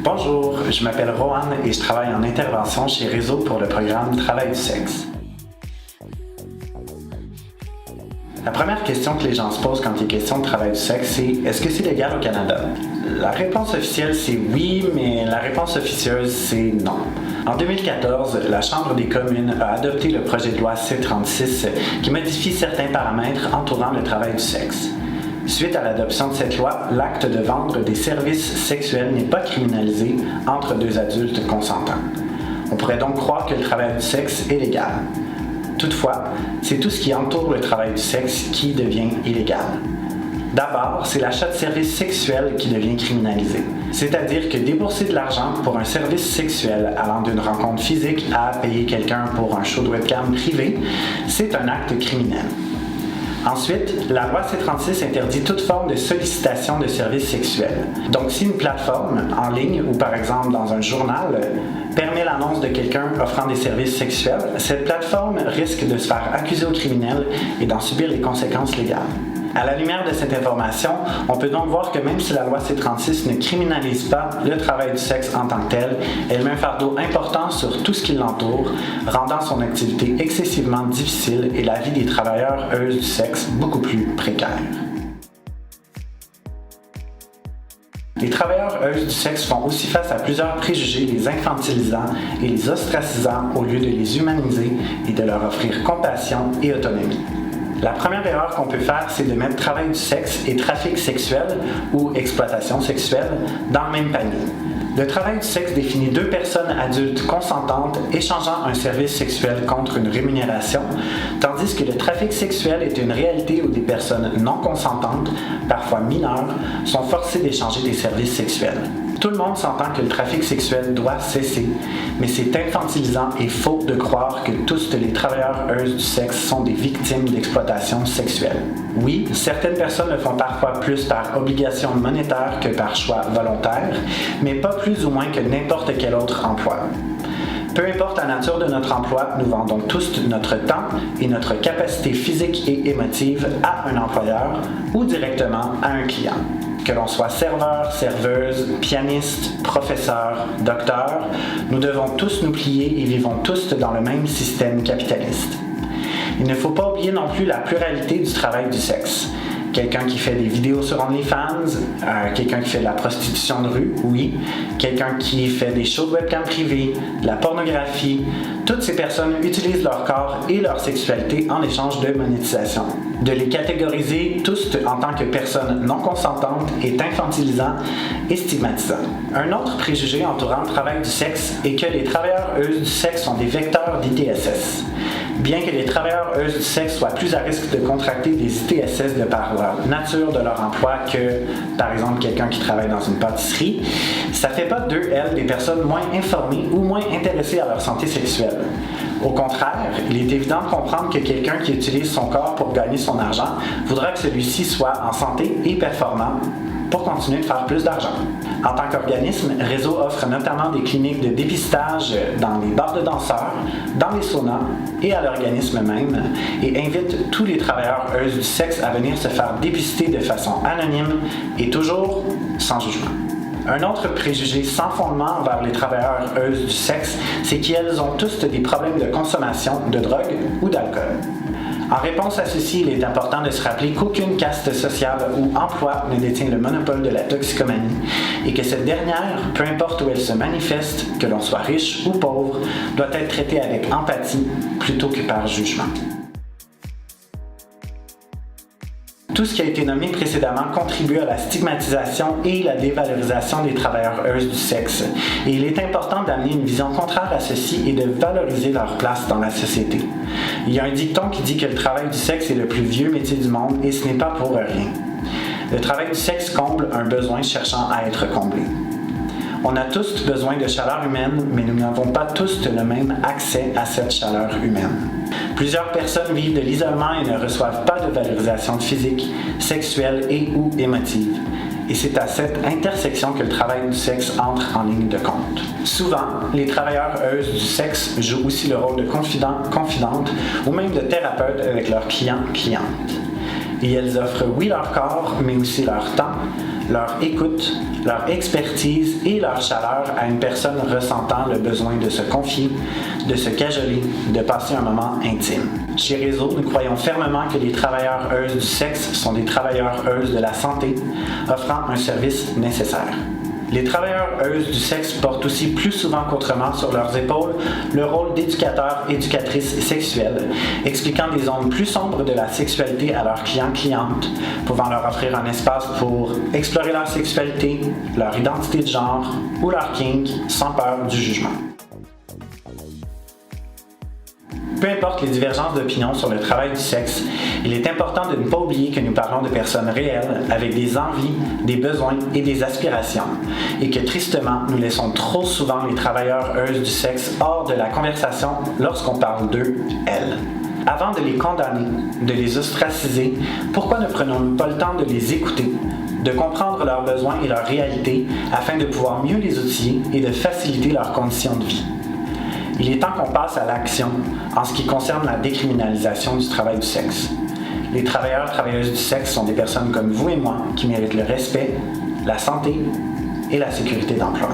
Bonjour, je m'appelle Rohan et je travaille en intervention chez Réseau pour le programme Travail du sexe. La première question que les gens se posent quand il est question de travail du sexe, c'est « Est-ce que c'est légal au Canada? » La réponse officielle, c'est oui, mais la réponse officieuse, c'est non. En 2014, la Chambre des communes a adopté le projet de loi C-36 qui modifie certains paramètres entourant le travail du sexe. Suite à l'adoption de cette loi, l'acte de vendre des services sexuels n'est pas criminalisé entre deux adultes consentants. On pourrait donc croire que le travail du sexe est légal. Toutefois, c'est tout ce qui entoure le travail du sexe qui devient illégal. D'abord, c'est l'achat de services sexuels qui devient criminalisé. C'est-à-dire que débourser de l'argent pour un service sexuel allant d'une rencontre physique à payer quelqu'un pour un show de webcam privé, c'est un acte criminel. Ensuite, la loi C-36 interdit toute forme de sollicitation de services sexuels. Donc, si une plateforme, en ligne ou par exemple dans un journal, permet l'annonce de quelqu'un offrant des services sexuels, cette plateforme risque de se faire accuser au criminel et d'en subir les conséquences légales. À la lumière de cette information, on peut donc voir que même si la loi C-36 ne criminalise pas le travail du sexe en tant que tel, elle met un fardeau important sur tout ce qui l'entoure, rendant son activité excessivement difficile et la vie des travailleurs du sexe beaucoup plus précaire. Les travailleurs du sexe font aussi face à plusieurs préjugés les infantilisant et les ostracisant au lieu de les humaniser et de leur offrir compassion et autonomie. La première erreur qu'on peut faire, c'est de mettre travail du sexe et trafic sexuel ou exploitation sexuelle dans le même panier. Le travail du sexe définit deux personnes adultes consentantes échangeant un service sexuel contre une rémunération, tandis que le trafic sexuel est une réalité où des personnes non consentantes, parfois mineures, sont forcées d'échanger des services sexuels. Tout le monde s'entend que le trafic sexuel doit cesser, mais c'est infantilisant et faux de croire que tous les travailleurs du sexe sont des victimes d'exploitation sexuelle. Oui, certaines personnes le font parfois plus par obligation monétaire que par choix volontaire, mais pas plus ou moins que n'importe quel autre emploi. Peu importe la nature de notre emploi, nous vendons tous notre temps et notre capacité physique et émotive à un employeur ou directement à un client. Que l'on soit serveur, serveuse, pianiste, professeur, docteur, nous devons tous nous plier et vivons tous dans le même système capitaliste. Il ne faut pas oublier non plus la pluralité du travail du sexe. Quelqu'un qui fait des vidéos sur OnlyFans, quelqu'un qui fait de la prostitution de rue, oui, quelqu'un qui fait des shows de webcam privés, de la pornographie, toutes ces personnes utilisent leur corps et leur sexualité en échange de monétisation. De les catégoriser tous en tant que personnes non consentantes est infantilisant et stigmatisant. Un autre préjugé entourant le travail du sexe est que les travailleurs du sexe sont des vecteurs d'ITSS. Bien que les travailleurs du sexe soient plus à risque de contracter des ITSS de par la nature de leur emploi que, par exemple, quelqu'un qui travaille dans une pâtisserie, ça fait pas d'eux, elles, des personnes moins informées ou moins intéressées à leur santé sexuelle. Au contraire, il est évident de comprendre que quelqu'un qui utilise son corps pour gagner son argent voudra que celui-ci soit en santé et performant pour continuer de faire plus d'argent. En tant qu'organisme, Réseau offre notamment des cliniques de dépistage dans les bars de danseurs, dans les saunas et à l'organisme même, et invite tous les travailleurs du sexe à venir se faire dépister de façon anonyme et toujours sans jugement. Un autre préjugé sans fondement envers les travailleurs du sexe, c'est qu'elles ont tous des problèmes de consommation de drogue ou d'alcool. En réponse à ceci, il est important de se rappeler qu'aucune caste sociale ou emploi ne détient le monopole de la toxicomanie et que cette dernière, peu importe où elle se manifeste, que l'on soit riche ou pauvre, doit être traitée avec empathie plutôt que par jugement. Tout ce qui a été nommé précédemment contribue à la stigmatisation et la dévalorisation des travailleurs du sexe. Et il est important d'amener une vision contraire à ceci et de valoriser leur place dans la société. Il y a un dicton qui dit que le travail du sexe est le plus vieux métier du monde et ce n'est pas pour rien. Le travail du sexe comble un besoin cherchant à être comblé. On a tous besoin de chaleur humaine, mais nous n'avons pas tous le même accès à cette chaleur humaine. Plusieurs personnes vivent de l'isolement et ne reçoivent pas de valorisation physique, sexuelle et ou émotive. Et c'est à cette intersection que le travail du sexe entre en ligne de compte. Souvent, les travailleurs du sexe jouent aussi le rôle de confidente ou même de thérapeute avec leurs clients-clientes. Et elles offrent oui leur corps, mais aussi leur temps, leur écoute, leur expertise et leur chaleur à une personne ressentant le besoin de se confier, de se cajoler, de passer un moment intime. Chez Réseau, nous croyons fermement que les travailleurs du sexe sont des travailleurs de la santé, offrant un service nécessaire. Les travailleurs du sexe portent aussi plus souvent qu'autrement sur leurs épaules le rôle d'éducateurs-éducatrices sexuelles, expliquant des zones plus sombres de la sexualité à leurs clients-clientes, pouvant leur offrir un espace pour explorer leur sexualité, leur identité de genre ou leur kink sans peur du jugement. Peu importe les divergences d'opinion sur le travail du sexe, il est important de ne pas oublier que nous parlons de personnes réelles avec des envies, des besoins et des aspirations, et que tristement, nous laissons trop souvent les travailleurs du sexe hors de la conversation lorsqu'on parle d'eux, elles. Avant de les condamner, de les ostraciser, pourquoi ne prenons-nous pas le temps de les écouter, de comprendre leurs besoins et leurs réalités afin de pouvoir mieux les outiller et de faciliter leurs conditions de vie? Il est temps qu'on passe à l'action en ce qui concerne la décriminalisation du travail du sexe. Les travailleuses du sexe sont des personnes comme vous et moi qui méritent le respect, la santé et la sécurité d'emploi.